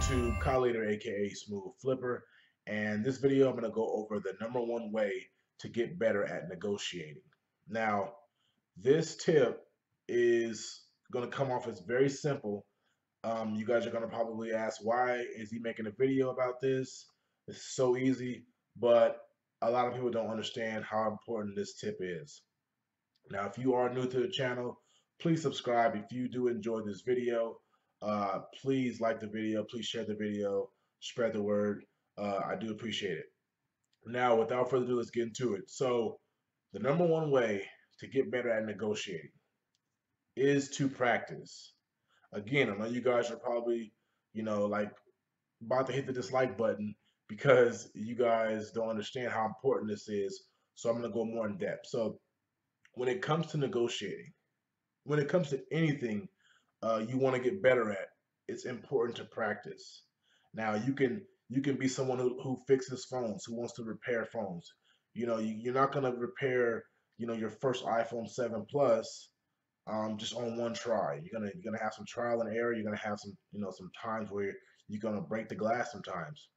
to Khallid AKA Smoove Flipper, and this video I'm going to go over the #1 way to get better at negotiating. Now, this tip is going to come off as very simple. You guys are going to probably ask, why is he making a video about this? It's so easy, but a lot of people don't understand how important this tip is. Now, if you are new to the channel, please subscribe. If you do enjoy this video, please like the video, please share the video, spread the word. I do appreciate it. Now, without further ado, let's get into it. So, the #1 way to get better at negotiating is to practice. Again, I know you guys are probably, like about to hit the dislike button because you guys don't understand how important this is. So, I'm going to go more in depth. So, when it comes to negotiating, when it comes to anything you want to get better at, it's important to practice. Now you can be someone who fixes phones, who wants to repair phones. You're not gonna repair your first iPhone 7 Plus just on one try. You're gonna have some trial and error. You're gonna have some times where you're gonna break the glass sometimes.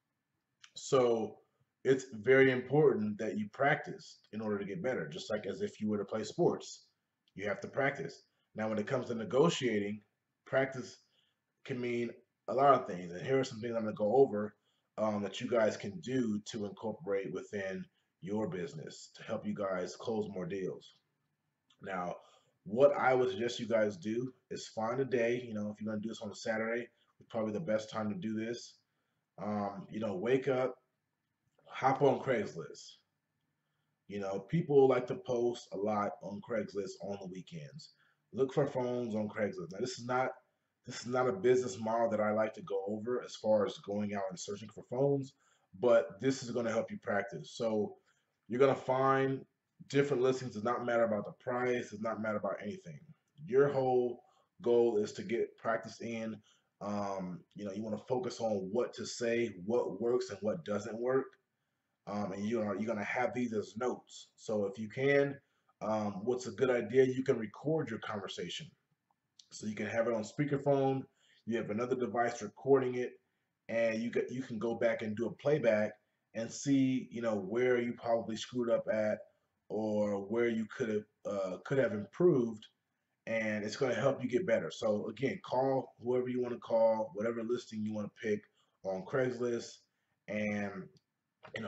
So it's very important that you practice in order to get better, just like as if you were to play sports. You have to practice. Now, when it comes to negotiating, practice can mean a lot of things. And here are some things I'm going to go over that you guys can do to incorporate within your business to help you guys close more deals. Now, what I would suggest you guys do is find a day. If you're going to do this on a Saturday, it's probably the best time to do this. Wake up, hop on Craigslist. People like to post a lot on Craigslist on the weekends. Look for phones on Craigslist. Now, this is not a business model that I like to go over as far as going out and searching for phones, but this is going to help you practice. So you're going to find different listings. It does not matter about the price. It does not matter about anything. Your whole goal is to get practice in. You want to focus on what to say, what works and what doesn't work. And you're gonna have these as notes. So if you can, what's a good idea? You can record your conversation, so you can have it on speakerphone. You have another device recording it, and you can go back and do a playback and see where you probably screwed up at, or where you could have improved, and it's going to help you get better. So again, call whoever you want to call, whatever listing you want to pick on Craigslist, and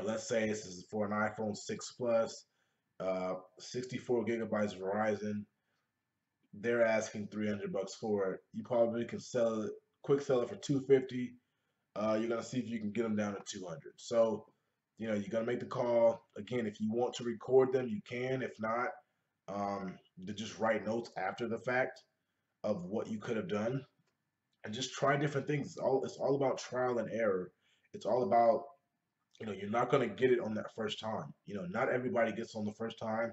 let's say this is for an iPhone 6 Plus, 64 gigabytes Verizon. They're asking $300 for it. You probably can quick sell it for $250. You're gonna see if you can get them down to 200. So, you're gonna make the call. Again, if you want to record them, you can. If not, to just write notes after the fact of what you could have done, and just try different things. It's all about trial and error. It's all about you're not going to get it on that first time. Not everybody gets on the first time.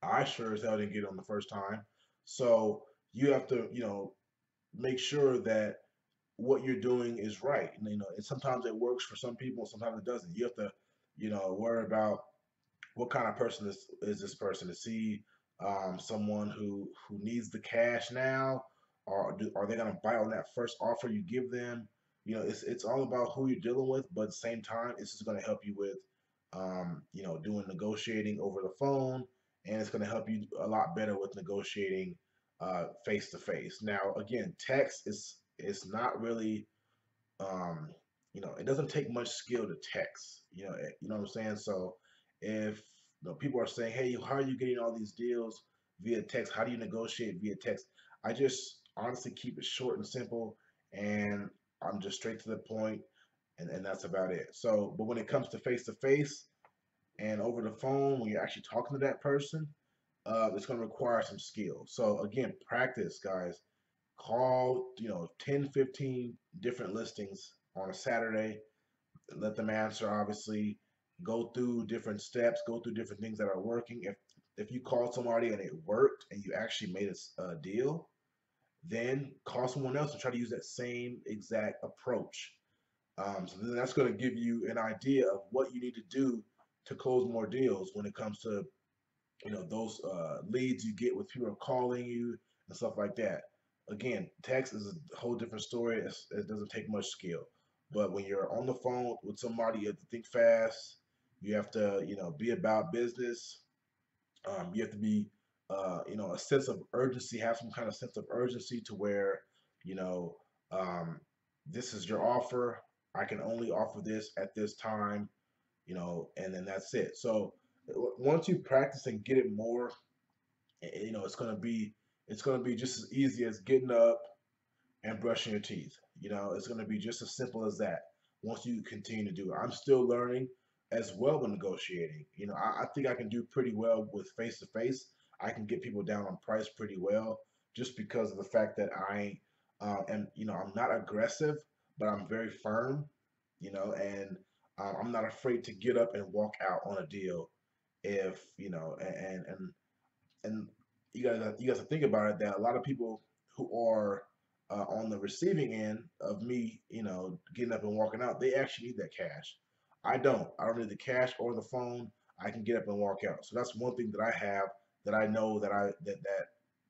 I sure as hell didn't get on the first time. So you have to, make sure that what you're doing is right. And sometimes it works for some people, sometimes it doesn't. You have to, worry about what kind of person is this person. Is he someone who needs the cash now, or are they going to bite on that first offer you give them? It's all about who you're dealing with, but at the same time, it's just going to help you with, doing negotiating over the phone, and it's going to help you a lot better with negotiating face to face. Now, again, text is not really, it doesn't take much skill to text. You know what I'm saying? So if people are saying, "Hey, how are you getting all these deals via text? How do you negotiate via text?" I just honestly keep it short and simple, and I'm just straight to the point, and that's about it. So, but when it comes to face and over the phone, when you're actually talking to that person, it's going to require some skill. So again, practice, guys. Call 10, 15 different listings on a Saturday. Let them answer. Obviously, go through different steps. Go through different things that are working. If you called somebody and it worked, and you actually made a deal, then call someone else and try to use that same exact approach. So then that's going to give you an idea of what you need to do to close more deals when it comes to those leads you get with people calling you and stuff like that. Again, text is a whole different story. It doesn't take much skill. But when you're on the phone with somebody, you have to think fast. You have to, be about business. You have to be, a sense of urgency, have some kind of sense of urgency to where, you know, um, this is your offer. I can only offer this at this time, and then that's it. So once you practice and get it more, it's gonna be just as easy as getting up and brushing your teeth. It's going to be just as simple as that once you continue to do it. I'm still learning as well when negotiating. I think I can do pretty well with face to face. I can get people down on price pretty well just because of the fact that I'm not aggressive, but I'm very firm, and I'm not afraid to get up and walk out on a deal if, and you guys to think about it that a lot of people who are on the receiving end of me, getting up and walking out, they actually need that cash. I don't. I don't need the cash or the phone. I can get up and walk out. So that's one thing that I have that I know that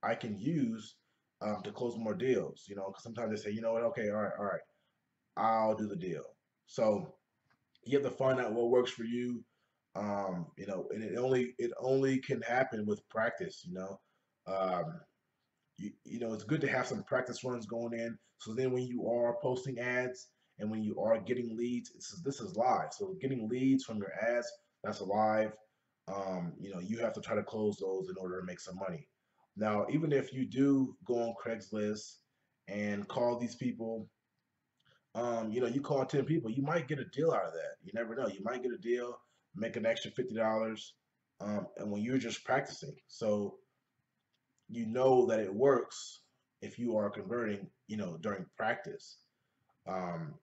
I can use to close more deals. Because sometimes they say, you know what, okay, all right, I'll do the deal. So you have to find out what works for you. And it only can happen with practice. Um, it's good to have some practice runs going in. So then when you are posting ads and when you are getting leads, this is live. So getting leads from your ads, that's live. You have to try to close those in order to make some money. Now, even if you do go on Craigslist and call these people, you call 10 people, you might get a deal out of that. You never know. You might get a deal, make an extra $50, and when you're just practicing. So you know that it works if you are converting, during practice.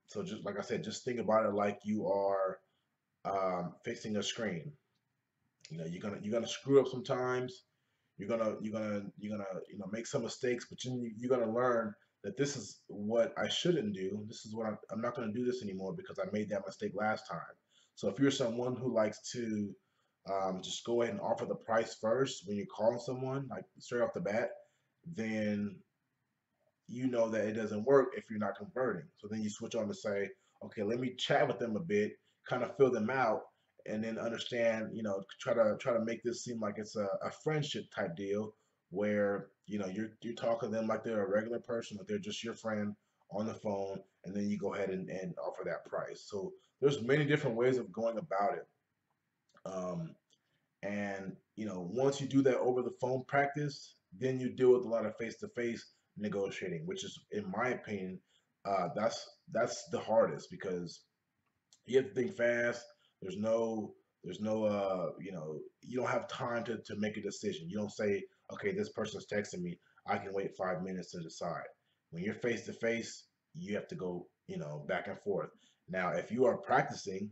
So just like I said, just think about it like you are fixing a screen. You're gonna screw up sometimes. You're gonna make some mistakes, but you're gonna learn that this is what I shouldn't do. This is what I'm not gonna do this anymore because I made that mistake last time. So if you're someone who likes to just go ahead and offer the price first when you're calling someone, like straight off the bat, then you know that it doesn't work if you're not converting. So then you switch on to say, okay, let me chat with them a bit, kind of fill them out, and then understand, try to make this seem like it's a friendship type deal where you're talking to them like they're a regular person, like they're just your friend on the phone, and then you go ahead and offer that price. So there's many different ways of going about it. Um, and once you do that over the phone practice, then you deal with a lot of face-to-face negotiating, which is, in my opinion, that's the hardest because you have to think fast. There's no, you don't have time to make a decision. You don't say, okay, this person's texting me. I can wait 5 minutes to decide. When you're face to face, you have to go, back and forth. Now, if you are practicing,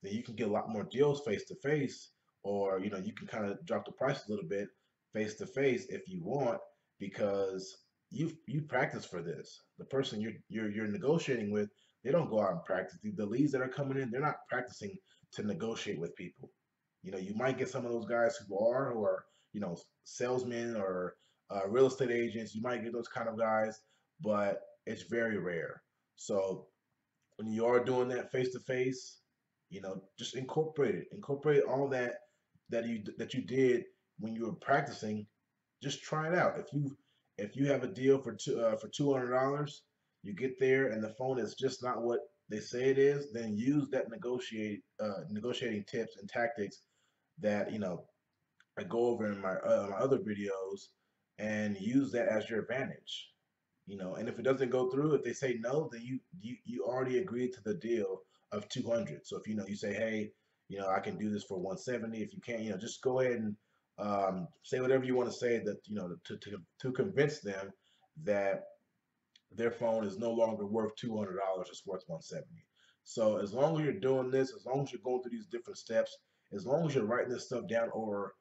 then you can get a lot more deals face to face, or you can kind of drop the price a little bit face to face if you want, because you practice for this. The person you're negotiating with, they don't go out and practice. The leads that are coming in, they're not practicing to negotiate with people. You might get some of those guys who are salesmen or real estate agents. You might get those kind of guys, but it's very rare. So when you are doing that face to face, just incorporate it. Incorporate all that you did when you were practicing. Just try it out. If you have a deal for $200, you get there and the phone is just not what they say it is, then use that negotiating tips and tactics that I go over in my other videos, and use that as your advantage. And if it doesn't go through, if they say no, then you already agreed to the deal of 200. So if you say, hey, I can do this for 170. If you can't, just go ahead and say whatever you want to say, that to convince them that their phone is no longer worth $200, it's worth 170. So as long as you're doing this, as long as you're going through these different steps, as long as you're writing this stuff down or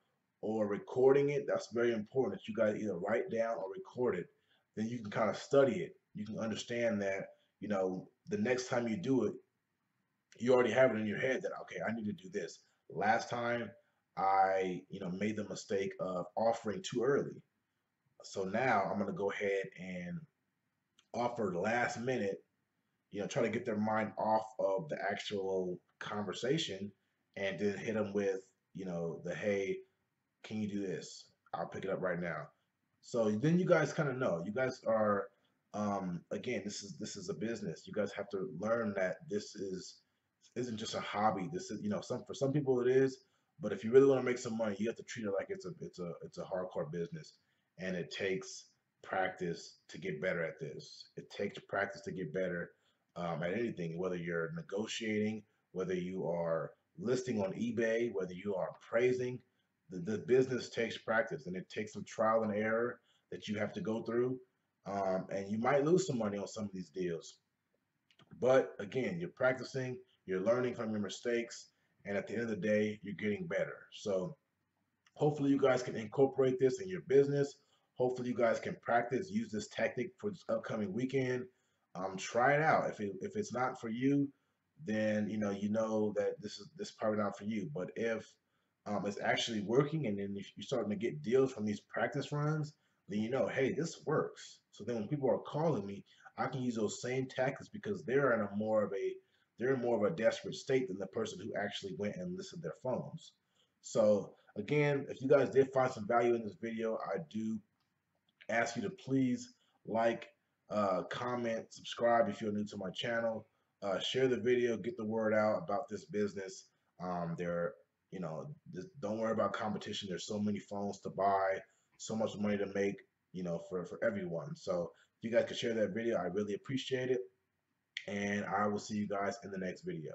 recording it, that's very important. That you got to either write down or record it. Then you can kind of study it. You can understand that the next time you do it, you already have it in your head that, okay, I need to do this. Last time I made the mistake of offering too early. So now I'm gonna go ahead and offer last minute, try to get their mind off of the actual conversation, and then hit them with, the hey, can you do this? I'll pick it up right now. So then you guys kind of know. You guys are, again, this is a business. You guys have to learn that this isn't just a hobby. This is, some for some people it is, but if you really want to make some money, you have to treat it like it's a hardcore business, and it takes practice to get better at this. It takes practice to get better at anything, whether you're negotiating, whether you are listing on eBay, whether you are appraising. The business takes practice, and it takes some trial and error that you have to go through, and you might lose some money on some of these deals. But again, you're practicing, you're learning from your mistakes, and at the end of the day, you're getting better. So hopefully you guys can incorporate this in your business. Hopefully you guys can practice, use this tactic for this upcoming weekend. Try it out. If it's not for you, then you know that this is probably not for you. But if it's actually working, and then if you're starting to get deals from these practice runs, then hey, this works. So then when people are calling me, I can use those same tactics because they're in more of a desperate state than the person who actually went and listed their phones. So again, if you guys did find some value in this video, I do ask you to please like, comment, subscribe if you're new to my channel. Share the video, get the word out about this business. There, just don't worry about competition. There's so many phones to buy, so much money to make, for everyone. So if you guys could share that video, I really appreciate it. And I will see you guys in the next video.